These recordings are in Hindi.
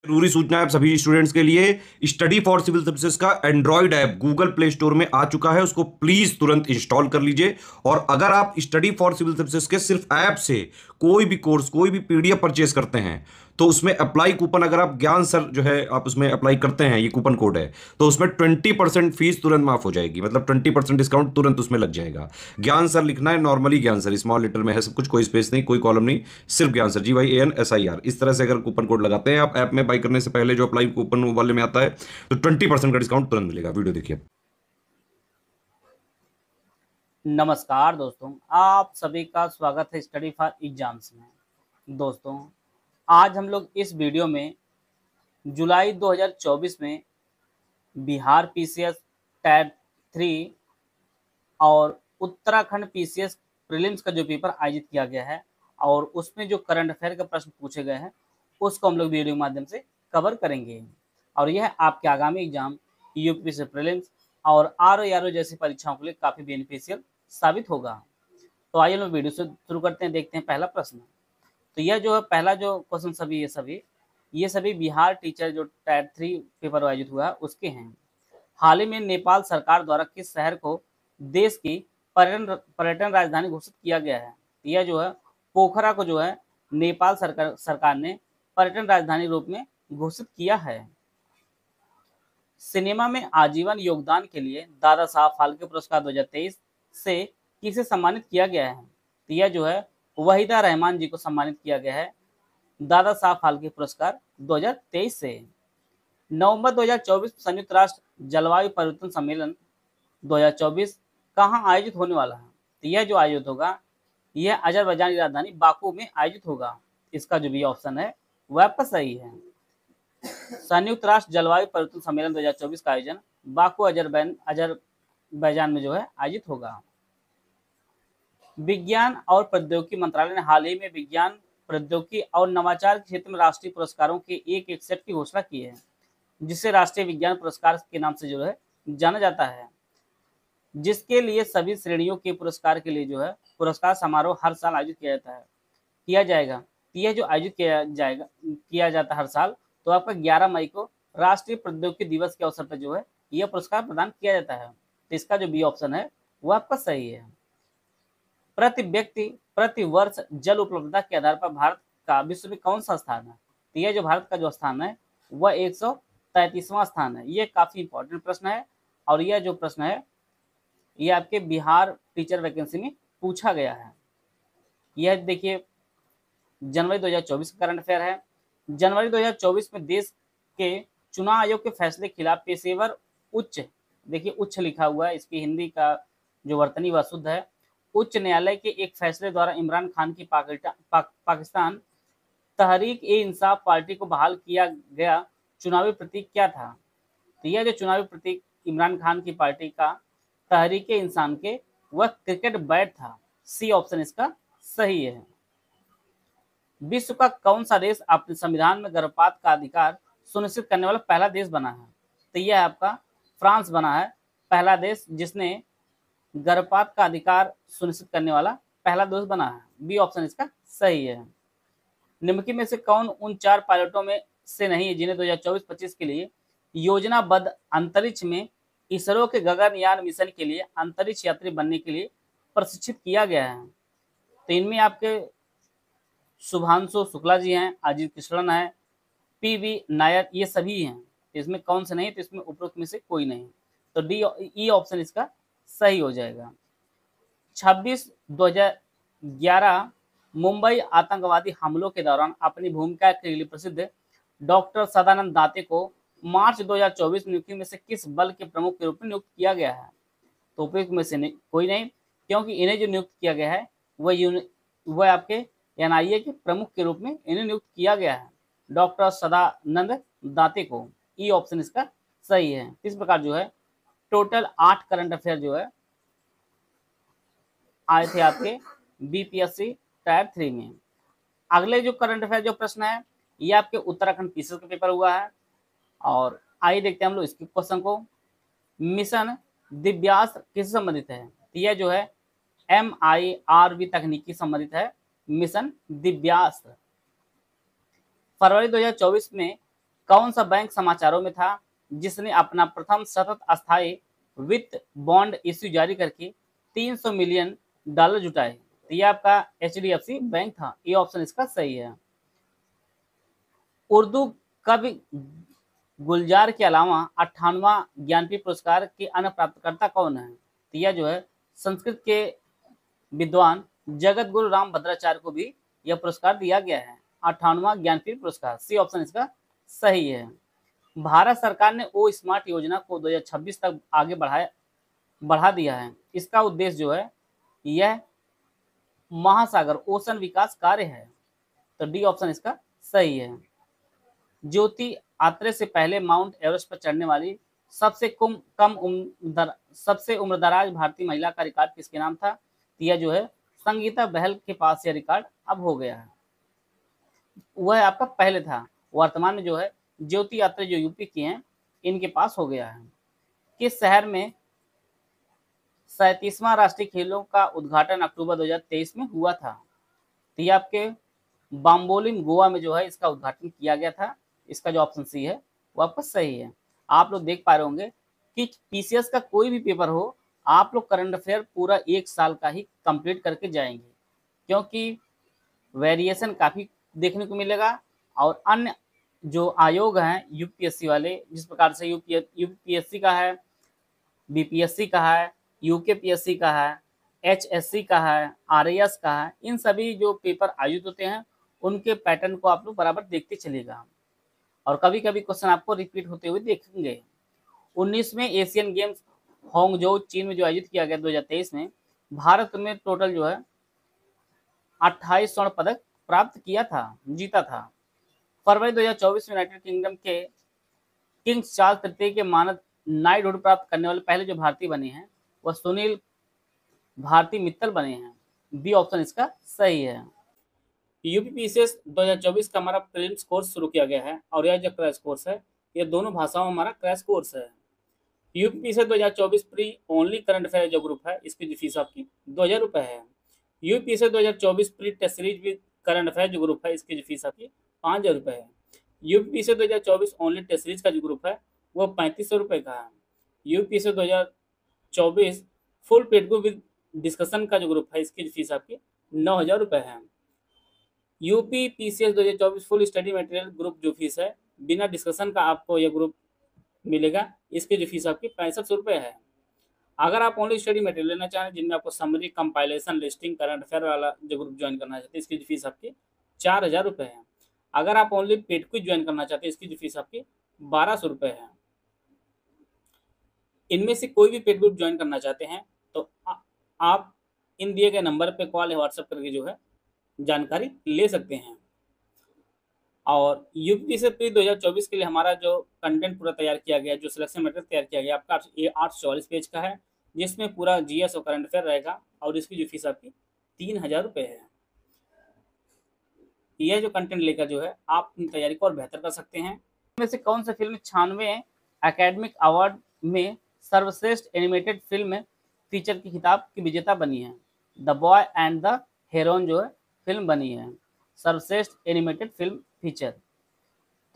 जरूरी सूचना है सभी स्टूडेंट्स के लिए। स्टडी फॉर सिविल सर्विसेज का Android app Google play store में आ चुका है, उसको प्लीज तुरंत इंस्टॉल कर लीजिए। और अगर आप स्टडी फॉर सिविल सर्विसेज के सिर्फ ऐप से कोई भी कोर्स, कोई भी पीडीएफ परचेस करते हैं, तो उसमें अप्लाई कूपन, अगर आप ज्ञान सर जो है आप उसमें अप्लाई करते हैं, ये कूपन कोड है, तो उसमें 20% फीस तुरंत माफ हो जाएगी। मतलब 20% डिस्काउंट तुरंत उसमें लग जाएगा। ज्ञान सर लिखना है, नॉर्मली ज्ञान सर स्मॉल लेटर में है सब कुछ, कोई स्पेस नहीं, कोई कॉलम नहीं, सिर्फ ज्ञान सर, GYANSIR। इस तरह से अगर कूपन कोड लगाते हैं आप ऐप में बाई करने से पहले, जो अप्लाई कूपन वाले में आता है, तो 20% का डिस्काउंट तुरंत मिलेगा। वीडियो देखिए। नमस्कार दोस्तों, आप सभी का स्वागत है स्टडी फॉर एग्जाम्स में। दोस्तों, आज हम लोग इस वीडियो में जुलाई 2024 में बिहार पीसीएस टैट 3 और उत्तराखंड पीसीएस प्रीलिम्स का जो पेपर आयोजित किया गया है और उसमें जो करंट अफेयर के प्रश्न पूछे गए हैं उसको हम लोग वीडियो के माध्यम से कवर करेंगे। और यह आपके आगामी एग्जाम यूपीएससी प्रीलिम्स और आरओ जैसी परीक्षाओं के लिए काफ़ी बेनिफिशियल साबित होगा। तो आइए लोग वीडियो से शुरू करते हैं, देखते हैं पहला प्रश्न। तो यह जो है पहला जो क्वेश्चन ये सभी बिहार टीचर जो टैट 3 पेपर आयोजित हुआ है उसके हैं। हाल ही में नेपाल सरकार द्वारा किस शहर को देश की पर्यटन राजधानी घोषित किया गया है? यह जो है पोखरा को जो है नेपाल सरकार ने पर्यटन राजधानी रूप में घोषित किया है। सिनेमा में आजीवन योगदान के लिए दादा साहब फाल्के पुरस्कार 2023 से किसे सम्मानित किया गया है? तो यह जो है वहीदा रहमान जी को सम्मानित किया गया है दादा साहब फाल्के पुरस्कार 2023 से। नवंबर 2024 संयुक्त राष्ट्र जलवायु परिवर्तन सम्मेलन 2024 कहाँ आयोजित होने वाला है? तो यह जो आयोजित होगा यह अजरबैजान की राजधानी बाकू में आयोजित होगा। इसका जो भी ऑप्शन है वह आपका सही है। संयुक्त राष्ट्र जलवायु परिवर्तन सम्मेलन 2024 का आयोजन बाकू अजरबैजान में जो है आयोजित होगा। विज्ञान और प्रौद्योगिकी मंत्रालय ने हाल ही में विज्ञान, प्रौद्योगिकी और नवाचार के क्षेत्र में राष्ट्रीय पुरस्कारों के एक सेट की घोषणा की है, जिसे राष्ट्रीय विज्ञान पुरस्कार के नाम से जो है जाना जाता है, जिसके लिए सभी श्रेणियों के पुरस्कार के लिए जो है पुरस्कार समारोह हर साल आयोजित किया जाएगा। यह जो आयोजित किया जाता है हर साल, तो आपका 11 मई को राष्ट्रीय प्रौद्योगिकी दिवस के अवसर पर जो है यह पुरस्कार प्रदान किया जाता है। तो इसका जो बी ऑप्शन है वो आपका सही है। प्रति व्यक्ति प्रति वर्ष जल उपलब्धता के आधार पर भारत का विश्व में कौन सा स्थान है? तो यह जो भारत का जो स्थान है वह 133वां स्थान है। ये काफी इंपॉर्टेंट प्रश्न है और यह जो प्रश्न है ये आपके बिहार टीचर वैकेंसी में पूछा गया है। यह देखिए जनवरी 2024 का करंट अफेयर है। जनवरी 2024 में देश के चुनाव आयोग के फैसले के खिलाफ पेशेवर उच्च, देखिए उच्च लिखा हुआ है, इसकी हिंदी का जो वर्तनी वह शुद्ध है। उच्च न्यायालय के एक फैसले द्वारा इमरान खान की पाकिस्तान तहरीक ए इंसाफ पार्टी को बहाल किया गया चुनावी प्रतीक क्या था? तो यह जो चुनावी प्रतीक इमरान खान की पार्टी का तहरीक ए इंसान के वह क्रिकेट बैट था। सी ऑप्शन इसका सही है। विश्व का कौन सा देश अपने संविधान में गर्भपात का अधिकार सुनिश्चित करने वाला पहला देश बना है? तो यह आपका फ्रांस बना है पहला देश जिसने गर्भपात का अधिकार सुनिश्चित करने वाला पहला देश बना है। बी ऑप्शन इसका सही है। निम्नलिखित में से कौन उन 4 पायलटों में से नहीं है जिन्हें 2024-25 के लिए योजनाबद्ध अंतरिक्ष में इसरो के गगनयान मिशन के लिए अंतरिक्ष यात्री बनने के लिए प्रशिक्षित किया गया है? तो इनमें आपके शुभांशु शुक्ला जी हैं, अजीत कृष्णन है, PV नायर, ये सभी हैं। इसमें कौन से नहीं? तो इसमें उपरोक्त में से कोई नहीं। तो ई ऑप्शन इसका सही हो जाएगा। 26/2011 मुंबई आतंकवादी हमलों के दौरान अपनी भूमिका के लिए प्रसिद्ध डॉक्टर सदानंद दाते को मार्च 2024 नियुक्ति में से किस बल के प्रमुख के रूप में नियुक्त किया गया है? तो उपयुक्त में से कोई नहीं, क्योंकि इन्हें जो नियुक्त किया गया है वह आपके NIA के प्रमुख के रूप में इन्हें नियुक्त किया गया है, डॉक्टर सदानंद दाते को। ई ऑप्शन इसका सही है। इस प्रकार जो है टोटल 8 करंट अफेयर जो है आए थे आपके BPSC टायर 3 में। अगले जो करंट अफेयर जो प्रश्न है ये आपके उत्तराखंड पीसीएस का पेपर हुआ है और आइए देखते हैं हम लोग इसके क्वेश्चन को। मिशन दिव्यास्त्र किससे संबंधित है? तो यह जो है MIRV तकनीकी संबंधित है मिशन दिव्यास्त्र। फरवरी 2024 में कौन सा बैंक समाचारों में था जिसने अपना प्रथम सतत अस्थायी वित्त बॉन्ड इश्यू जारी करके 300 मिलियन डॉलर जुटाए? तो ये आपका HDFC बैंक था। ये ऑप्शन इसका सही है। उर्दू कवि गुलजार के अलावा 58वां ज्ञानपीठ पुरस्कार के अन्य प्राप्तकर्ता कौन है? तो यह जो है संस्कृत के विद्वान जगत गुरु राम भद्राचार्य को भी यह पुरस्कार दिया गया है। 58वां ज्ञानपीठ पुरस्कार, सी ऑप्शन इसका सही है। भारत सरकार ने ओ स्मार्ट योजना को 2026 तक आगे बढ़ा दिया है। इसका उद्देश्य जो है यह महासागर ओशन विकास कार्य है। तो डी ऑप्शन इसका सही है। ज्योति आत्रे से पहले माउंट एवरेस्ट पर चढ़ने वाली सबसे उम्रदराज भारतीय महिला का रिकॉर्ड किसके नाम था? यह जो है संगीता बहल के पास यह रिकॉर्ड अब हो गया है। वह आपका पहले था, वर्तमान में जो है ज्योति आत्रे जो यूपी की हैं इनके पास हो गया है। किस शहर में 37वां राष्ट्रीय खेलों का उद्घाटन अक्टूबर 2023 में हुआ था? तो ये आपके बाम्बोलिम गोवा में जो है इसका उद्घाटन किया गया था। इसका जो ऑप्शन सी है वो आपका सही है। आप लोग देख पा रहे होंगे कि पीसीएस का कोई भी पेपर हो, आप लोग करंट अफेयर पूरा 1 साल का ही कंप्लीट करके जाएंगे, क्योंकि वेरिएशन काफ़ी देखने को मिलेगा। और अन्य जो आयोग हैं यूपीएससी वाले, जिस प्रकार से यूपीएससी का है, बीपीएससी का है, यूकेपीएससी का है, एचएससी का है, आरएएस का है, इन सभी जो पेपर आयोजित होते हैं उनके पैटर्न को आप लोग बराबर देखते चलेगा और कभी कभी क्वेश्चन आपको रिपीट होते हुए देखेंगे। 19वें एशियन गेम्स हांगझोउ चीन में जो आयोजित किया गया 2023 में, भारत में टोटल जो है 28 स्वर्ण पदक प्राप्त जीता था। फरवरी 2024 में यूनाइटेड किंगडम के किंग्स चार्ल्स तृतीय के मानद नाइटहुड प्राप्त करने वाले पहले जो भारतीय बने हैं वह सुनील भारती मित्तल बने हैं। बी ऑप्शन इसका सही है। यूपीपीसीएस 2024 का हमारा प्रीलिम्स कोर्स शुरू किया गया है और यह जो क्रैश कोर्स है ये दोनों भाषाओं में हमारा क्रैश कोर्स है। UPPCS 2024 pre only current affair जो ग्रुप है इसकी जो फीस आपकी 2000 रुपये है। UPPCS 2024 pre test series with current affair जो ग्रुप है इसकी जो फीस आपकी 5000 रुपये है। यूपीपीसीएस 2024 ओनली टेस्ट सीरीज का जो ग्रुप है वो 3500 रुपये का है। UPPCS 2024 full paid group with discussion का जो ग्रुप है इसकी फीस आपकी 9000 रुपये है। UPPCS 2024 full study material group जो फीस है बिना डिस्कशन का आपको यह ग्रुप मिलेगा, इसकी जो फीस आपकी 6500 रुपये है। अगर आप ओनली स्टडी मटेरियल लेना चाहें जिनमें आपको summary, compilation, listing, current affair वाला जो ग्रुप ज्वाइन करना चाहते हैं इसकी जो फीस आपकी 4000 रुपये है। अगर आप ओनली पेड क्विज ज्वाइन करना चाहते हैं इसकी जो फीस आपकी 1200 रुपये है। इनमें से कोई भी पेड ग्रुप ज्वाइन करना चाहते हैं तो आप इन दिए गए नंबर पे कॉल या व्हाट्सएप करके जो है जानकारी ले सकते हैं। और यूपीपीसीएस प्री 2024 के लिए हमारा जो कंटेंट पूरा तैयार किया गया, जो सिलेक्शन मटेरियल तैयार किया गया आपका ये 844 पेज का है, जिसमें पूरा जीएस और करंट अफेयर रहेगा और इसकी जो फीस आपकी 3000 रुपये है। यह जो कंटेंट लेकर जो है आप अपनी तैयारी को और बेहतर कर सकते हैं। इनमें से कौन सी फिल्म 96वें एकेडमिक अवार्ड में सर्वश्रेष्ठ एनिमेटेड फिल्म फीचर की खिताब की विजेता बनी है? The boy and the Heron जो है फिल्म बनी है सर्वश्रेष्ठ एनिमेटेड फिल्म फीचर।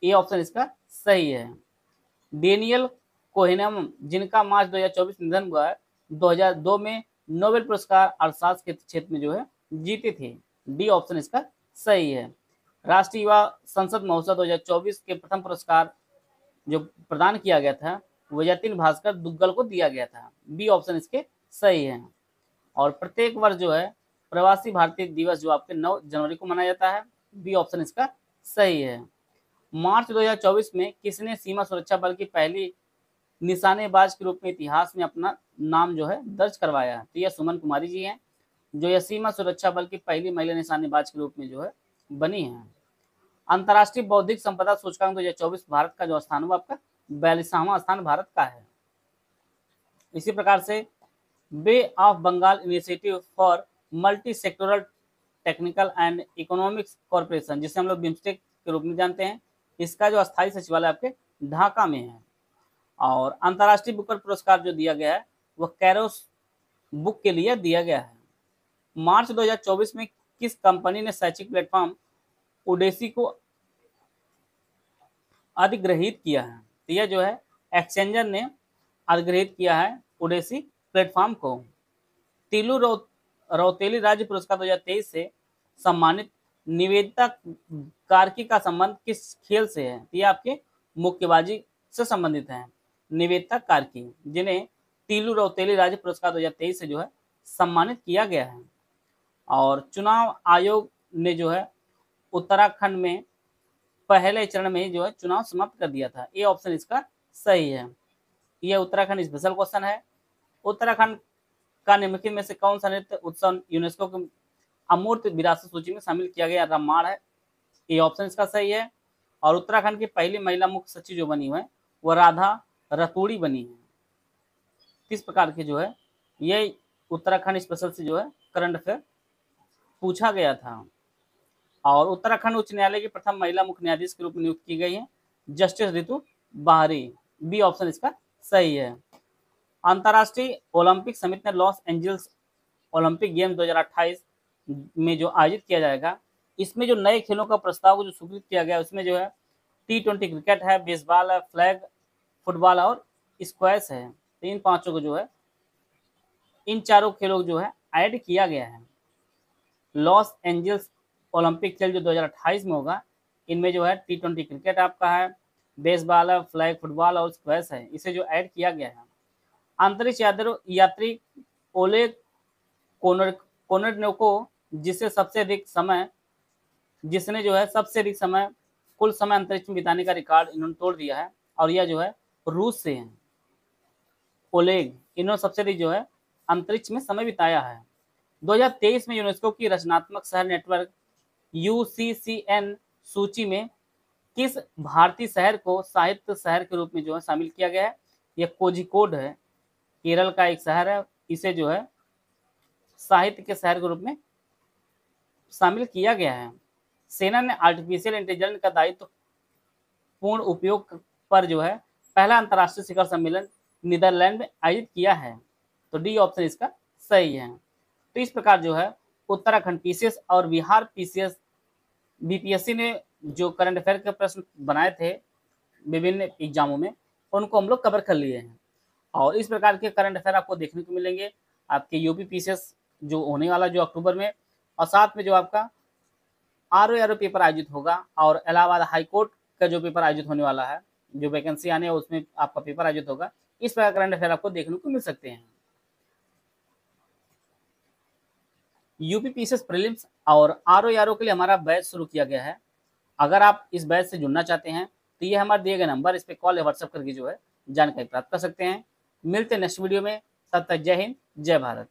ये ऑप्शन इसका सही है। डेनियल कोहेनम जिनका मार्च 2024 निधन हुआ है, 2002 में नोबेल पुरस्कार अर्थशास्त्र के क्षेत्र में जो है जीते थे। डी ऑप्शन इसका सही है। राष्ट्रीय युवा संसद महोत्सव 2024 के प्रथम पुरस्कार जो प्रदान किया गया था वो जतिन भास्कर दुग्गल को दिया गया था। बी ऑप्शन इसके सही है। और प्रत्येक वर्ष जो है प्रवासी भारतीय दिवस जो आपके 9 जनवरी को मनाया जाता है। बी ऑप्शन इसका सही है। मार्च 2024 में किसने सीमा सुरक्षा बल की पहली निशानेबाज के रूप में इतिहास में अपना नाम जो है दर्ज करवाया? तो यह सुमन कुमारी जी हैं, जो यह सीमा सुरक्षा बल की पहली महिला निशानेबाज के रूप में जो है बनी है। अंतर्राष्ट्रीय बौद्धिक संपदा सूचकांक 2024 भारत का जो स्थान हुआ आपका 42वां स्थान भारत का है। इसी प्रकार से bay of Bengal initiative for multi sectoral technical and economics corporation, जिसे हम लोग बिम्स्टेक के रूप में जानते हैं, इसका जो अस्थायी सचिवालय आपके ढाका में है। और अंतर्राष्ट्रीय बुकर पुरस्कार जो दिया गया है वह कैरोस बुक के लिए दिया गया है। मार्च 2024 में किस कंपनी ने शैक्षिक प्लेटफॉर्म ओडेसी को अधिग्रहित किया है। तो यह जो है एक्सचेंजर ने अधिग्रहित किया है ओडेसी प्लेटफॉर्म को। तीलू रौतेली राज्य पुरस्कार 2023 से सम्मानित निवेदिता कार्की का संबंध किस खेल से है? ये आपके मुक्केबाजी से संबंधित है। निवेदिता कार्की, जिन्हें तीलू रौतेली राज्य पुरस्कार 2023 से जो है सम्मानित किया गया है। और चुनाव आयोग ने जो है उत्तराखंड में पहले चरण में जो है चुनाव समाप्त कर दिया था। ये ऑप्शन इसका सही है। यह उत्तराखंड स्पेशल क्वेश्चन है। उत्तराखंड का निम्नलिखित में से कौन सा नृत्य उत्सव यूनेस्को की अमूर्त विरासत सूची में शामिल किया गया? रामायण है। ये ऑप्शन इसका सही है। और उत्तराखंड की पहली महिला मुख्य सचिव जो बनी हुई है वह राधा रतूड़ी बनी है। किस प्रकार के जो है ये उत्तराखंड स्पेशल से जो है करंट अफेयर पूछा गया था। और उत्तराखंड उच्च न्यायालय की प्रथम महिला मुख्य न्यायाधीश के रूप में नियुक्त की गई है जस्टिस रितु बाहरी। बी ऑप्शन इसका सही है। अंतर्राष्ट्रीय ओलंपिक समिति ने लॉस एंजल्स ओलंपिक गेम्स 2028 में जो आयोजित किया जाएगा, इसमें जो नए खेलों का प्रस्ताव को जो स्वीकृत किया गया उसमें जो है T20 क्रिकेट है, बेसबॉल है, फ्लैग फुटबॉल और स्क्वैश है। तो इन पांचों को जो है इन चारों खेलों को जो है ऐड किया गया है। लॉस एंजल्स ओलंपिक खेल जो 2028 में होगा, इनमें जो है T20 क्रिकेट आपका है, बेसबॉल है, फ्लैग फुटबॉल और स्क्वैश है, इसे जो ऐड किया गया है। अंतरिक्ष यात्री ओलेग कोनरनेको जिसने जो है सबसे अधिक समय कुल समय अंतरिक्ष में बिताने का रिकॉर्ड इन्होंने तोड़ दिया है। और यह जो है रूस से है। ओलेग, इन्होंने सबसे अधिक जो है अंतरिक्ष में समय बिताया है। 2023 में यूनेस्को की रचनात्मक शहर नेटवर्क UCCN सूची में किस भारतीय शहर को साहित्य शहर के रूप में जो है शामिल किया गया है? यह कोझिकोड है, केरल का एक शहर है। इसे जो है साहित्य के शहर के रूप में शामिल किया गया है। सेना ने आर्टिफिशियल इंटेलिजेंस का दायित्व पूर्ण उपयोग पर जो है पहला अंतर्राष्ट्रीय शिखर सम्मेलन नीदरलैंड में आयोजित किया है। तो डी ऑप्शन इसका सही है। तो इस प्रकार जो है उत्तराखंड PCS और बिहार PCS BPSC ने जो करंट अफेयर के प्रश्न बनाए थे विभिन्न एग्जामों में, उनको हम लोग कवर कर लिए हैं। और इस प्रकार के करंट अफेयर आपको देखने को मिलेंगे आपके UP PCS जो होने वाला जो अक्टूबर में, और साथ में जो आपका RO पेपर आयोजित होगा, और इलाहाबाद हाई कोर्ट का जो पेपर आयोजित होने वाला है, जो वैकेंसी आने है उसमें आपका पेपर आयोजित होगा। इस प्रकार करंट अफेयर आपको देखने को मिल सकते हैं। UP PCS प्रीलिम्स और RO के लिए हमारा बैच शुरू किया गया है। अगर आप इस बैच से जुड़ना चाहते हैं तो ये हमारे दिए गए नंबर, इस पर कॉल या व्हाट्सएप करके जो है जानकारी प्राप्त कर सकते हैं। मिलते हैं नेक्स्ट वीडियो में। तब तक जय हिंद, जय भारत।